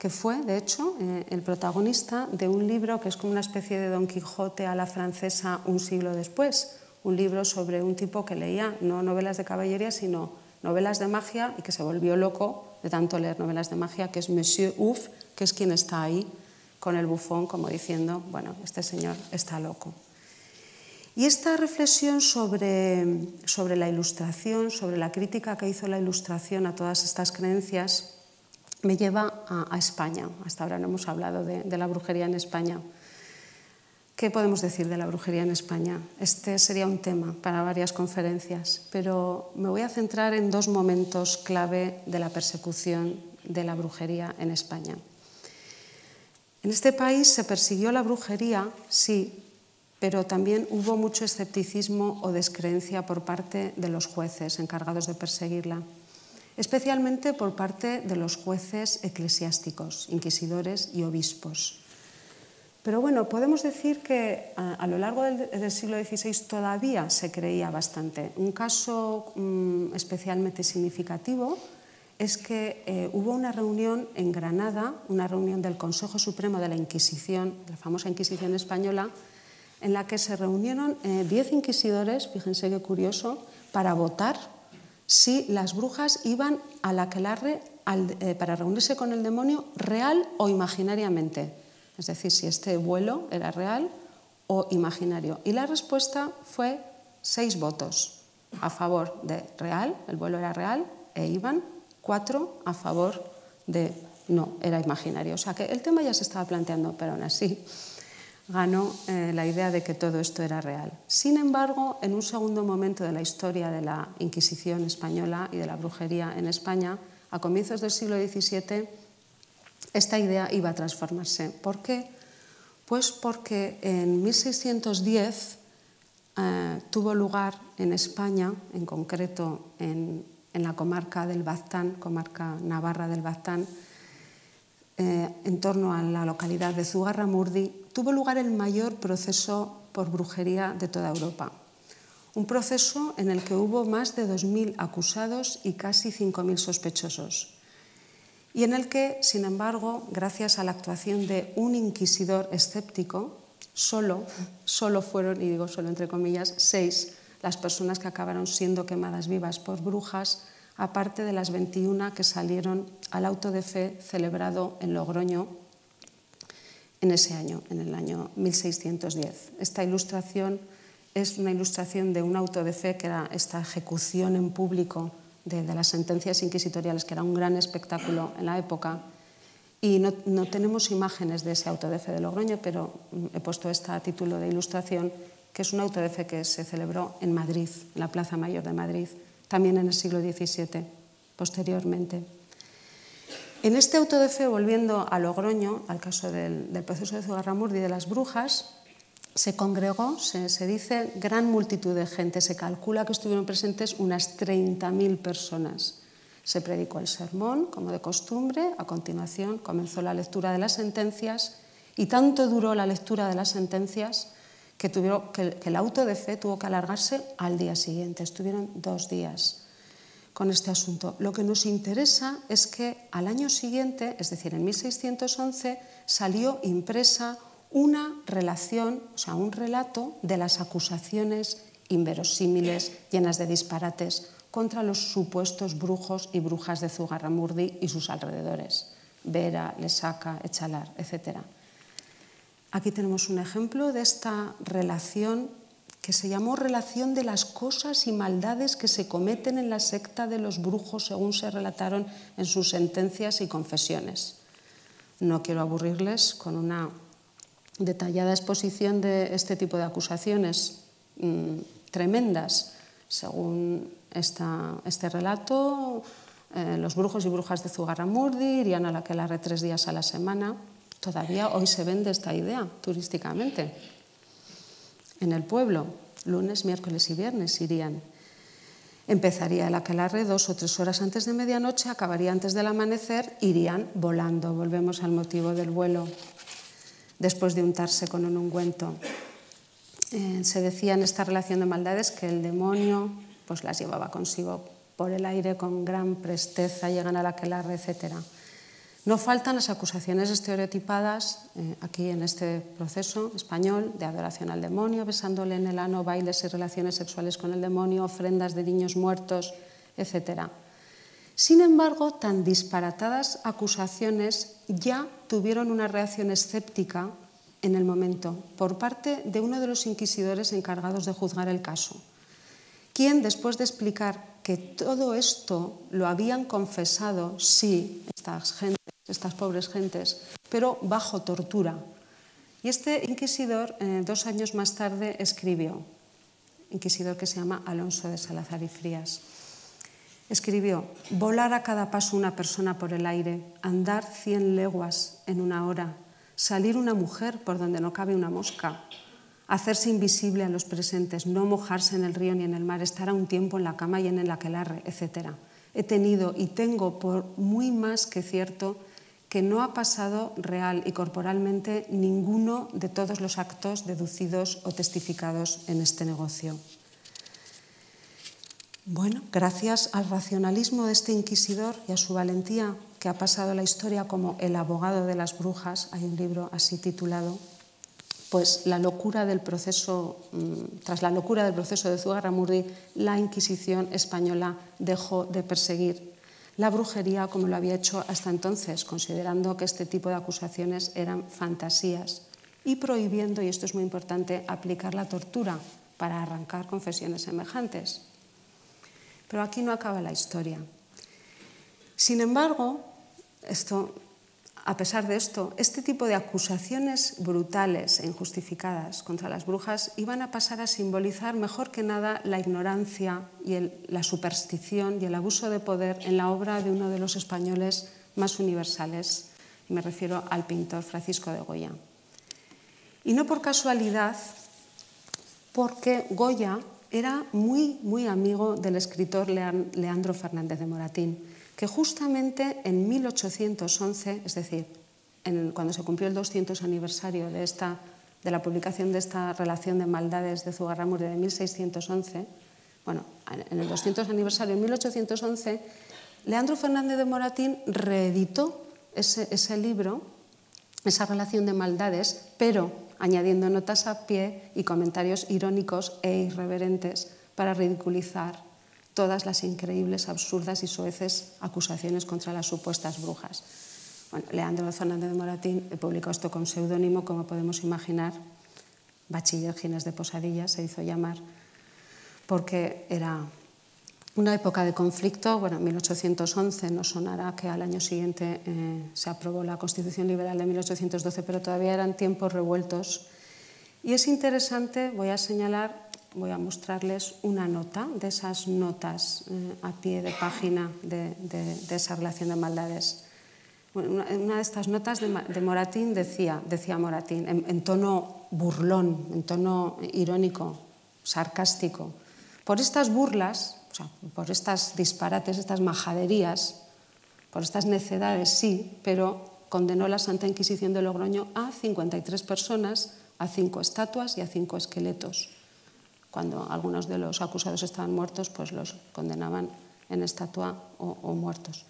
fue, de hecho, el protagonista de un libro que es como una especie de Don Quijote a la francesa un siglo después, un libro sobre un tipo que leía no novelas de caballería, sino novelas de magia y que se volvió loco de tanto leer novelas de magia, que es Monsieur Ouf, que es quien está ahí con el bufón, como diciendo, este señor está loco. Y esta reflexión sobre la Ilustración, sobre la crítica que hizo la Ilustración a todas estas creencias, me lleva a España. Hasta ahora no hemos hablado de la brujería en España. ¿Qué podemos decir de la brujería en España? Este sería un tema para varias conferencias, pero me voy a centrar en dos momentos clave de la persecución de la brujería en España. En este país se persiguió la brujería, sí, pero también hubo mucho escepticismo o descreencia por parte de los jueces encargados de perseguirla, especialmente por parte de los jueces eclesiásticos, inquisidores y obispos. Pero podemos decir que a lo largo del siglo XVI todavía se creía bastante. Un caso especialmente significativo es que hubo una reunión en Granada, una reunión del Consejo Supremo de la Inquisición, la famosa Inquisición española, en la que se reunieron 10 inquisidores, fíjense qué curioso, para votar si las brujas iban al aquelarre para reunirse con el demonio real o imaginariamente. Es decir, si este vuelo era real o imaginario? Y la respuesta fue 6 votos a favor de real, el vuelo era real, e iban 4 a favor de no, era imaginario. O sea que el tema ya se estaba planteando, pero aún así ganó la idea de que todo esto era real. Sin embargo, en un segundo momento de la historia de la Inquisición española y de la brujería en España, a comienzos del siglo XVII, esta idea iba a transformarse. ¿Por qué? Pues porque en 1610 tuvo lugar en España, en concreto en la comarca del Baztán, comarca navarra del Baztán, en torno a la localidad de Zugarramurdi, tuvo lugar el mayor proceso por brujería de toda Europa. Un proceso en el que hubo más de 2.000 acusados y casi 5.000 sospechosos. Y en el que, sin embargo, gracias a la actuación de un inquisidor escéptico, solo fueron, y digo solo entre comillas, 6 las personas que acabaron siendo quemadas vivas por brujas, aparte de las 21 que salieron al auto de fe celebrado en Logroño en ese año, en el año 1610. Esta ilustración es una ilustración de un auto de fe, que era esta ejecución en público de las sentencias inquisitoriales, que era un gran espectáculo en la época. Y no tenemos imágenes de ese auto de fe de Logroño, pero he puesto esta a título de ilustración, que es un auto de fe que se celebró en Madrid, en la Plaza Mayor de Madrid, también en el siglo XVII, posteriormente. En este auto de fe, volviendo a Logroño, al caso del proceso de Zugarramurdi y de las brujas, se congregó, se dice, gran multitud de gente. Se calcula que estuvieron presentes unas 30.000 personas. Se predicó el sermón, como de costumbre. A continuación comenzó la lectura de las sentencias, y tanto duró la lectura de las sentencias que el auto de fe tuvo que alargarse al día siguiente. Estuvieron 2 días con este asunto. Lo que nos interesa es que al año siguiente, es decir, en 1611, salió impresa una relación, o sea, un relato de las acusaciones inverosímiles, llenas de disparates, contra los supuestos brujos y brujas de Zugarramurdi y sus alrededores, Vera, Lesaca, Echalar, etc. Aquí tenemos un ejemplo de esta relación que se llamó relación de las cosas y maldades que se cometen en la secta de los brujos, según se relataron en sus sentencias y confesiones. No quiero aburrirles con una detallada exposición de este tipo de acusaciones tremendas. Según este relato, los brujos y brujas de Zugarramurdi irían a la aquelarre 3 días a la semana. Todavía hoy se vende esta idea turísticamente. En el pueblo, lunes, miércoles y viernes irían. Empezaría el aquelarre 2 o 3 horas antes de medianoche, acabaría antes del amanecer, irían volando. Volvemos al motivo del vuelo, después de untarse con un ungüento. Se decía en esta relación de maldades que el demonio pues las llevaba consigo por el aire con gran presteza, llegan al aquelarre, etc. No faltan las acusaciones estereotipadas aquí en este proceso español de adoración al demonio, besándole en el ano, bailes y relaciones sexuales con el demonio, ofrendas de niños muertos, etc. Sin embargo, tan disparatadas acusaciones ya tuvieron una reacción escéptica en el momento por parte de uno de los inquisidores encargados de juzgar el caso, quien, después de explicar que todo esto lo habían confesado, sí, estas pobres gentes, pero bajo tortura. Y este inquisidor, 2 años más tarde, escribió, inquisidor que se llama Alonso de Salazar y Frías, escribió: volar a cada paso una persona por el aire, andar 100 leguas en 1 hora, salir una mujer por donde no cabe una mosca, hacerse invisible a los presentes, no mojarse en el río ni en el mar, estar a un tiempo en la cama y en el aquelarre, etc. He tenido y tengo por muy más que cierto que no ha pasado real y corporalmente ninguno de todos los actos deducidos o testificados en este negocio. Bueno, gracias al racionalismo de este inquisidor y a su valentía, que ha pasado a la historia como el abogado de las brujas, hay un libro así titulado, pues tras la locura del proceso de Zugarramurdi, la Inquisición española dejó de perseguir la brujería como lo había hecho hasta entonces, considerando que este tipo de acusaciones eran fantasías y prohibiendo, y esto es muy importante, aplicar la tortura para arrancar confesiones semejantes. Pero aquí no acaba la historia. Sin embargo, a pesar de esto, este tipo de acusaciones brutales e injustificadas contra las brujas iban a pasar a simbolizar mejor que nada la ignorancia y la superstición y el abuso de poder en la obra de uno de los españoles más universales, y me refiero al pintor Francisco de Goya. Y no por casualidad, porque Goya era muy, muy amigo del escritor Leandro Fernández de Moratín, que justamente en 1811, es decir, cuando se cumplió el 200 aniversario de la publicación de esta relación de maldades de Zugarramurdi de 1611, bueno, en el 200 aniversario, en 1811, Leandro Fernández de Moratín reeditó ese libro, esa relación de maldades, pero añadiendo notas a pie y comentarios irónicos e irreverentes para ridiculizar todas las increíbles, absurdas y soeces acusaciones contra las supuestas brujas. Bueno, Leandro Fernández de Moratín publicó esto con seudónimo, como podemos imaginar. Bachiller Ginés de Posadilla se hizo llamar, porque era una época de conflicto. Bueno, en 1811 nos sonará que al año siguiente se aprobó la Constitución Liberal de 1812, pero todavía eran tiempos revueltos. Y es interesante, voy a mostrarles una nota de esas notas a pie de página de esa relación de maldades. Una de estas notas de Moratín decía Moratín, en tono burlón, en tono irónico, sarcástico: por estas burlas, o sea, por estas disparates, estas majaderías, por estas necedades, sí, pero condenó la Santa Inquisición de Logroño a 53 personas, a 5 estatuas y a 5 esqueletos. Cuando algunos de los acusados estaban muertos, pues los condenaban en estatua o muertos.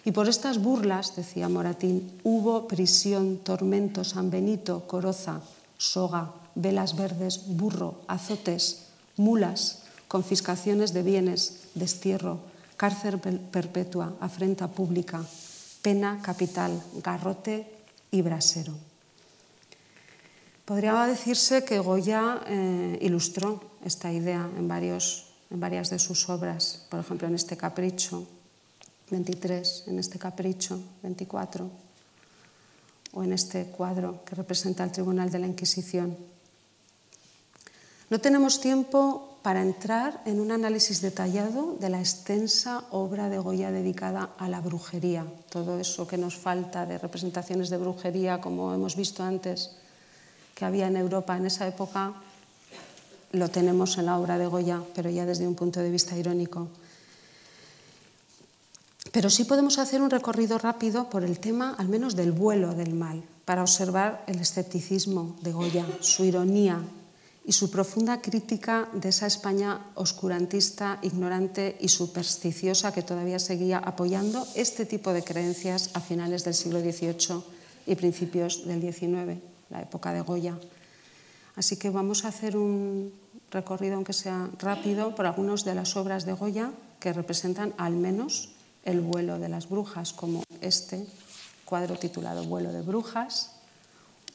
Y por estas burlas, decía Moratín, hubo prisión, tormento, San Benito, coroza, soga, velas verdes, burro, azotes, mulas, confiscaciones de bienes, destierro, cárcel perpetua, afrenta pública, pena capital, garrote y brasero. Podría decirse que Goya ilustró esta idea en varias de sus obras, por ejemplo, en este Capricho 23, en este Capricho 24, o en este cuadro que representa el Tribunal de la Inquisición. No tenemos tiempo para entrar en un análisis detallado de la extensa obra de Goya dedicada a la brujería, todo eso que nos falta de representaciones de brujería, como hemos visto antes, que había en Europa en esa época, lo tenemos en la obra de Goya, pero ya desde un punto de vista irónico. Pero sí podemos hacer un recorrido rápido por el tema, al menos del vuelo del mal, para observar el escepticismo de Goya, su ironía y su profunda crítica de esa España oscurantista, ignorante y supersticiosa que todavía seguía apoyando este tipo de creencias a finales del siglo XVIII y principios del XIX, la época de Goya. Así que vamos a hacer un recorrido, aunque sea rápido, por algunas de las obras de Goya que representan al menos el vuelo de las brujas, como este cuadro titulado Vuelo de brujas,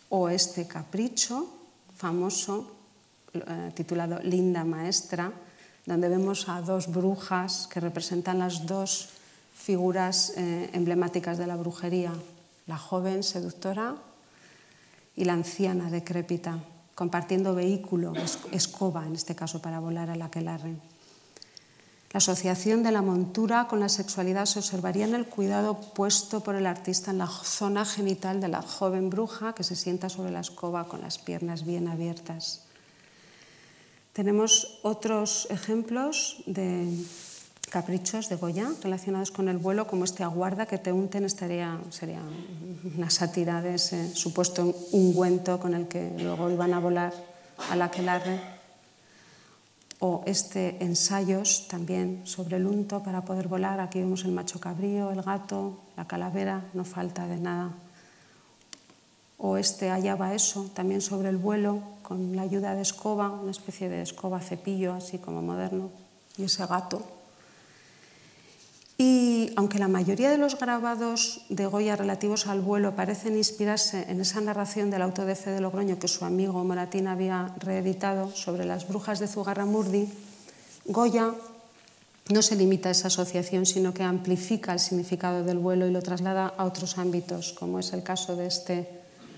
o este Capricho famoso titulado Linda Maestra, donde vemos a dos brujas que representan las dos figuras emblemáticas de la brujería, la joven seductora y la anciana decrépita, compartiendo vehículo, escoba en este caso, para volar al aquelarre. La asociación de la montura con la sexualidad se observaría en el cuidado puesto por el artista en la zona genital de la joven bruja que se sienta sobre la escoba con las piernas bien abiertas. Tenemos otros ejemplos de caprichos de Goya relacionados con el vuelo, como este aguarda que te unten, sería una sátira de ese supuesto ungüento con el que luego iban a volar al aquelarre. O este ensayos también sobre el unto para poder volar. Aquí vemos el macho cabrío, el gato, la calavera, no falta de nada. O este allá va eso, también sobre el vuelo, con la ayuda de escoba, una especie de escoba cepillo, así como moderno, y ese gato. Y aunque la mayoría de los grabados de Goya relativos al vuelo parecen inspirarse en esa narración del auto de fe de Logroño que su amigo Moratín había reeditado sobre las brujas de Zugarramurdi, Goya no se limita a esa asociación, sino que amplifica el significado del vuelo y lo traslada a otros ámbitos, como es el caso de este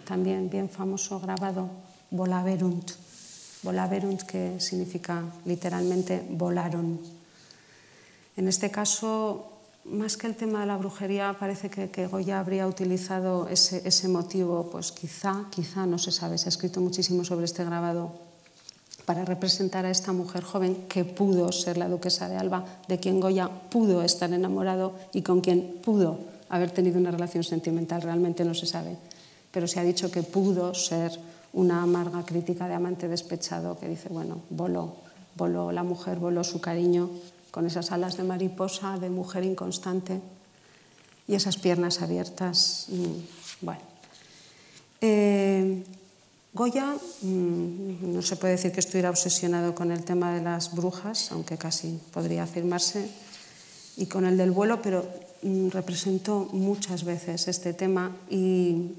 también bien famoso grabado, Volaverunt. Volaverunt, que significa literalmente volaron. En este caso, más que el tema de la brujería, parece que Goya habría utilizado ese motivo, pues quizá, no se sabe, se ha escrito muchísimo sobre este grabado, para representar a esta mujer joven que pudo ser la duquesa de Alba, de quien Goya pudo estar enamorado y con quien pudo haber tenido una relación sentimental, realmente no se sabe, pero se ha dicho que pudo ser una amarga crítica de amante despechado que dice, bueno, voló la mujer, voló su cariño, con esas alas de mariposa, de mujer inconstante y esas piernas abiertas. Bueno. Goya no se puede decir que estuviera obsesionado con el tema de las brujas, aunque casi podría afirmarse, y con el del vuelo, pero representó muchas veces este tema. Y,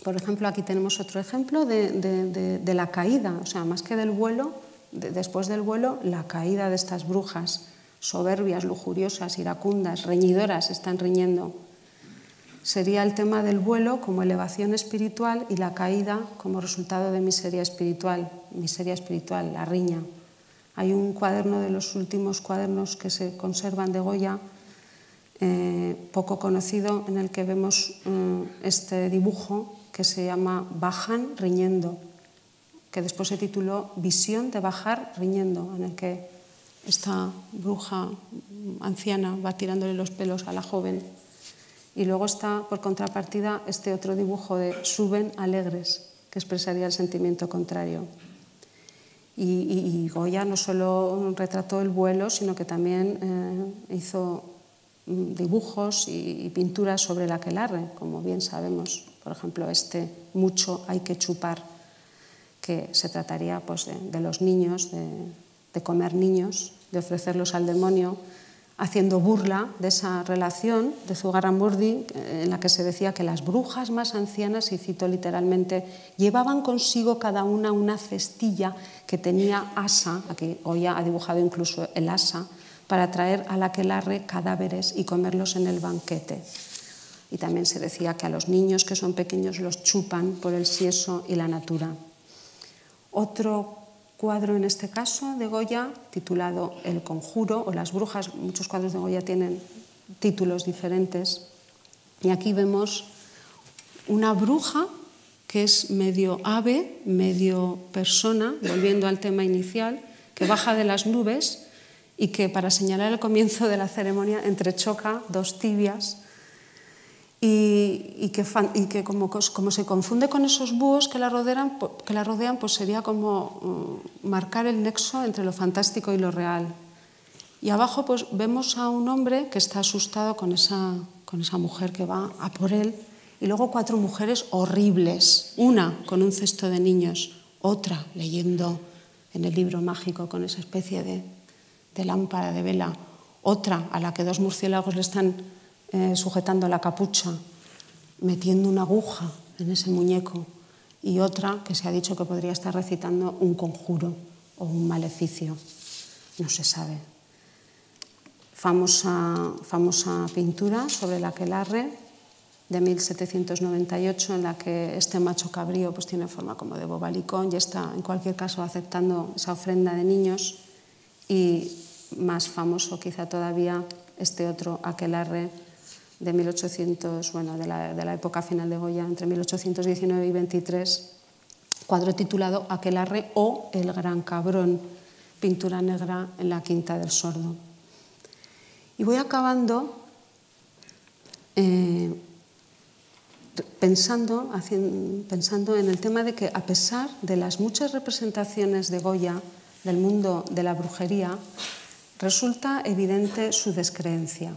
por ejemplo, aquí tenemos otro ejemplo de la caída, o sea, más que del vuelo, después del vuelo, la caída de estas brujas soberbias, lujuriosas, iracundas, reñidoras, están riñendo. Sería el tema del vuelo como elevación espiritual y la caída como resultado de miseria espiritual, la riña. Hay un cuaderno de los últimos cuadernos que se conservan de Goya, poco conocido, en el que vemos este dibujo que se llama Bajan riñendo, que después se tituló Visión de Bajar riñendo, en el que esta bruja anciana va tirándole los pelos a la joven. Y luego está, por contrapartida, este otro dibujo de Suben alegres, que expresaría el sentimiento contrario. Y Goya no solo retrató el vuelo, sino que también hizo dibujos y pinturas sobre el aquelarre, como bien sabemos. Por ejemplo, este Mucho hay que chupar, que se trataría pues, de los niños, de comer niños, de ofrecerlos al demonio, haciendo burla de esa relación de Zugarramurdi, en la que se decía que las brujas más ancianas, y cito literalmente, llevaban consigo cada una cestilla que tenía asa, aquí Goya ha dibujado incluso el asa, para traer al aquelarre cadáveres y comerlos en el banquete. Y también se decía que a los niños que son pequeños los chupan por el sieso y la natura. Otro cuadro en este caso de Goya, titulado El conjuro o las brujas, muchos cuadros de Goya tienen títulos diferentes, y aquí vemos una bruja que es medio ave, medio persona, volviendo al tema inicial, que baja de las nubes y que para señalar el comienzo de la ceremonia entrechoca dos tibias y que como se confunde con esos búhos que la rodean, pues sería como marcar el nexo entre lo fantástico y lo real. Y abajo pues vemos a un hombre que está asustado con esa mujer que va a por él, y luego cuatro mujeres horribles, una con un cesto de niños, otra leyendo en el libro mágico con esa especie de lámpara de vela, otra a la que dos murciélagos le están sujetando la capucha, metiendo una aguja en ese muñeco, y otra que se ha dicho que podría estar recitando un conjuro o un maleficio, no se sabe. Famosa pintura sobre el aquelarre de 1798, en la que este macho cabrío pues tiene forma como de bobalicón y está en cualquier caso aceptando esa ofrenda de niños. Y más famoso quizá todavía este otro aquelarre de 1800, bueno, de la época final de Goya, entre 1819 y 23, cuadro titulado Aquelarre o El Gran Cabrón, pintura negra en la Quinta del Sordo. Y voy acabando pensando en el tema de que, a pesar de las muchas representaciones de Goya del mundo de la brujería, resulta evidente su descreencia.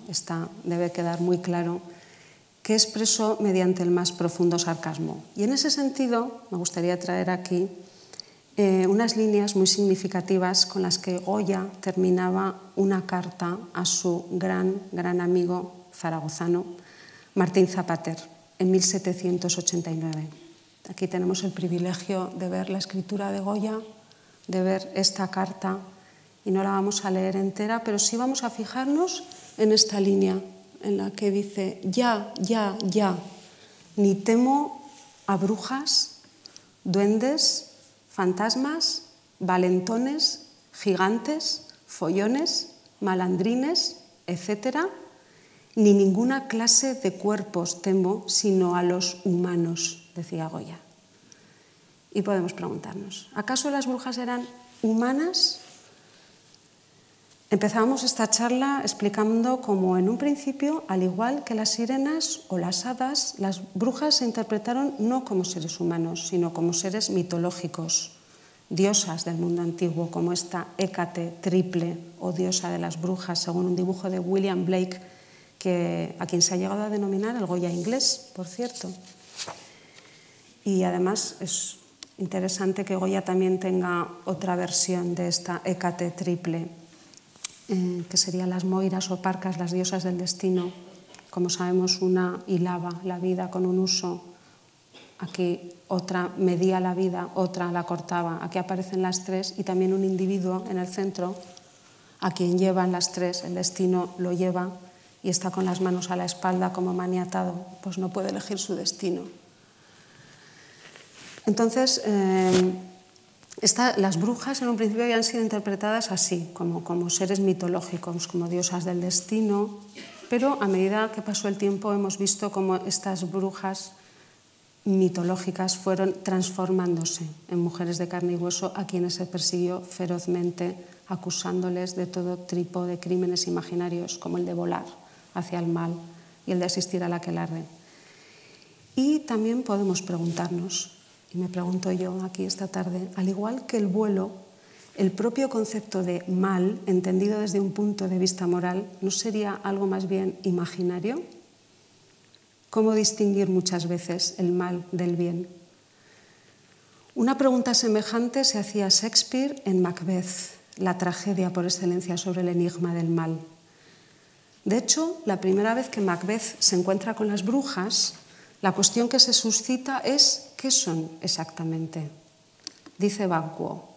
Esto debe quedar muy claro, que expresó mediante el más profundo sarcasmo. Y en ese sentido me gustaría traer aquí unas líneas muy significativas con las que Goya terminaba una carta a su gran amigo zaragozano, Martín Zapater, en 1789. Aquí tenemos el privilegio de ver la escritura de Goya, de ver esta carta, y no la vamos a leer entera, pero sí vamos a fijarnos en esta línea en la que dice: ya, ni temo a brujas, duendes, fantasmas, valentones, gigantes, follones, malandrines, etc., ni ninguna clase de cuerpos temo, sino a los humanos, decía Goya. Y podemos preguntarnos, ¿acaso las brujas eran humanas? Empezábamos esta charla explicando cómo en un principio, al igual que las sirenas o las hadas, las brujas se interpretaron no como seres humanos, sino como seres mitológicos, diosas del mundo antiguo, como esta Hécate triple o diosa de las brujas, según un dibujo de William Blake, a quien se ha llegado a denominar el Goya inglés, por cierto. Y además es interesante que Goya también tenga otra versión de esta Hécate triple, que serían las moiras o parcas, las diosas del destino. Como sabemos, una hilaba la vida con un uso, aquí otra medía la vida, otra la cortaba. Aquí aparecen las tres y también un individuo en el centro a quien llevan las tres, el destino lo lleva y está con las manos a la espalda como maniatado, pues no puede elegir su destino. Entonces, las brujas en un principio habían sido interpretadas así, como seres mitológicos, como diosas del destino, pero a medida que pasó el tiempo hemos visto cómo estas brujas mitológicas fueron transformándose en mujeres de carne y hueso a quienes se persiguió ferozmente, acusándoles de todo tipo de crímenes imaginarios, como el de volar hacia el mal y el de asistir al aquelarre. Y también podemos preguntarnos, y me pregunto yo aquí esta tarde, al igual que el vuelo, el propio concepto de mal, entendido desde un punto de vista moral, ¿no sería algo más bien imaginario? ¿Cómo distinguir muchas veces el mal del bien? Una pregunta semejante se hacía Shakespeare en Macbeth, la tragedia por excelencia sobre el enigma del mal. De hecho, la primera vez que Macbeth se encuentra con las brujas, la cuestión que se suscita es ¿qué son exactamente? Dice Banquo,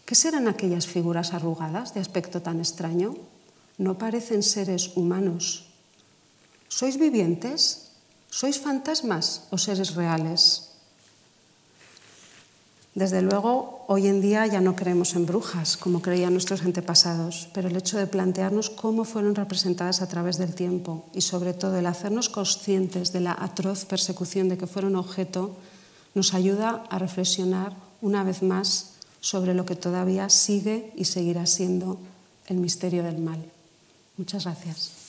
¿qué serán aquellas figuras arrugadas de aspecto tan extraño? No parecen seres humanos. ¿Sois vivientes? ¿Sois fantasmas o seres reales? Desde luego, hoy en día ya no creemos en brujas, como creían nuestros antepasados, pero el hecho de plantearnos cómo fueron representadas a través del tiempo y sobre todo el hacernos conscientes de la atroz persecución de que fueron objeto nos ayuda a reflexionar una vez más sobre lo que todavía sigue y seguirá siendo el misterio del mal. Muchas gracias.